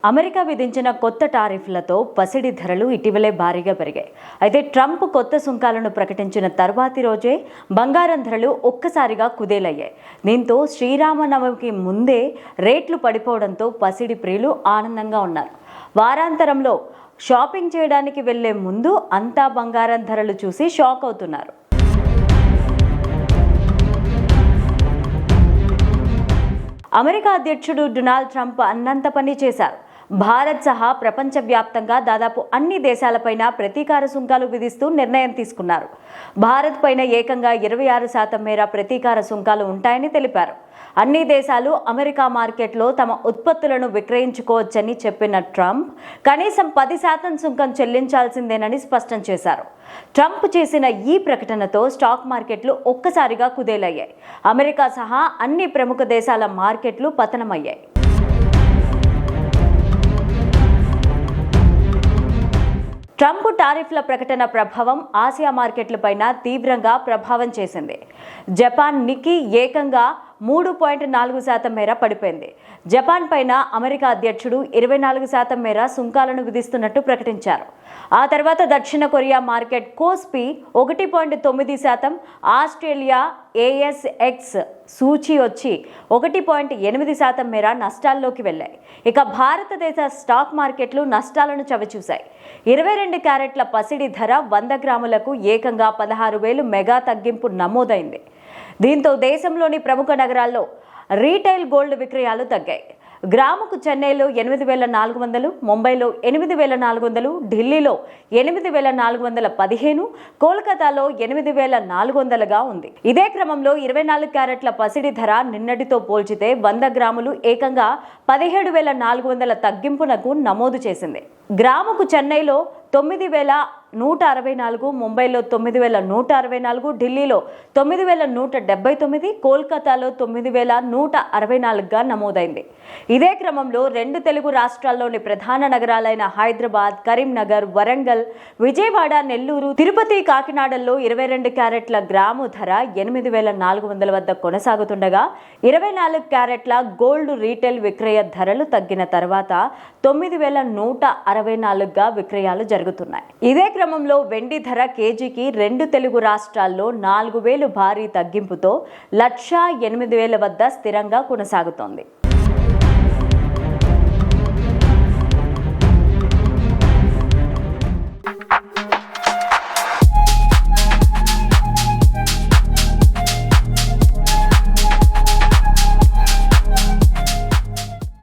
America విధించిన కొత్త టారిఫ్లతో పసిడి ధరలు ఇటీవలే భారీగా పెరిగాయి. అయితే ట్రంప్ కొత్త సుంకాలను ప్రకటించిన తర్వాతి రోజే బంగారం ధరలు ఒక్కసారిగా కుదేలయ్యాయి. దీంతో శ్రీరామనవమికి ముందే రేట్లు పడిపోవడంతో పసిడి ప్రియులు ఆనందంగా ఉన్నారు. వారాంతరంలో షాపింగ్ చేయడానికి వెళ్లే ముందు అంతా బంగారం ధరలు చూసి షాక్ అవుతున్నారు. అమెరికా అధ్యక్షుడు డొనాల్డ్ ట్రంప్ అన్నంత పని చేశారు. భారత్ సహా ప్రపంచవ్యాప్తంగా దాదాపు అన్ని దేశాలపైన ప్రతీకార సుంకాలు విధిస్తూ నిర్ణయం తీసుకున్నారు. భారత్ పైన ఏకంగా 26% మేర ప్రతీకార సుంకాలు ఉంటాయని తెలిపారు. అన్ని దేశాలు అమెరికా మార్కెట్లో తమ ఉత్పత్తులను విక్రయించుకోవచ్చని చెప్పిన ట్రంప్ కనీసం 10% సుంకం చెల్లించాల్సిందేనని స్పష్టం చేశారు. ట్రంప్ చేసిన ఈ ప్రకటనతో స్టాక్ మార్కెట్లు ఒక్కసారిగా కుదేలయ్యాయి. అమెరికా సహా అన్ని ప్రముఖ దేశాల మార్కెట్లు పతనమయ్యాయి. ట్రంప్ టారిఫ్ల ప్రకటన ప్రభావం ఆసియా మార్కెట్లపైన తీవ్రంగా ప్రభావం చేసింది. జపాన్ నిక్కీ ఏకంగా 3.4% మేర పడిపోయింది. జపాన్ పైన అమెరికా అధ్యక్షుడు 24% మేర సుంకాలను విధిస్తున్నట్టు ప్రకటించారు. ఆ తర్వాత దక్షిణ Korea market KOSPI 1.9%, Australia ASX సూచీ వచ్చి 1.8% మేర నష్టాల్లోకి వెళ్లాయి. ఇక భారతదేశ స్టాక్ మార్కెట్లు నష్టాలను చవిచూశాయి. 22 క్యారెట్ల పసిడి ధర 100 గ్రాములకు ఏకంగా 16,000 మెగా తగ్గింపు నమోదైంది. దీంతో దేశంలోని ప్రముఖ నగరాల్లో రీటైల్ గోల్డ్ విక్రయాలు తగ్గాయి. గ్రాముకు చెన్నైలో 8,400, ముంబైలో 8,400, ఢిల్లీలో 8,415, కోల్కతాలో 8,400గా ఉంది. ఇదే క్రమంలో 24 క్యారెట్ల పసిడి ధర నిన్నటితో పోల్చితే 100 గ్రాములు ఏకంగా 17,400 తగ్గింపునకు నమోదు చేసింది. గ్రాముకు చెన్నైలో 9,164, ముంబైలో 9,164, ఢిల్లీలో 9,179, కోల్కతాలో 9,164గా నమోదైంది. ఇదే క్రమంలో 2 తెలుగు రాష్ట్రాల్లోని ప్రధాన నగరాలైన హైదరాబాద్, కరీంనగర్, వరంగల్, విజయవాడ, నెల్లూరు, తిరుపతి, కాకినాడల్లో 22 క్యారెట్ల గ్రాము ధర 8,400 వద్ద కొనసాగుతుండగా 24 క్యారెట్ల గోల్డ్ రీటైల్ విక్రయ ధరలు తగ్గిన తర్వాత 9,164గా విక్రయాలు జరుగుతున్నాయి. ఇదే క్రమంలో వెండి ధర కేజీకి 2 తెలుగు రాష్ట్రాల్లో 4,000 భారీ తగ్గింపుతో 1,08,000 వద్ద స్థిరంగా కొనసాగుతోంది.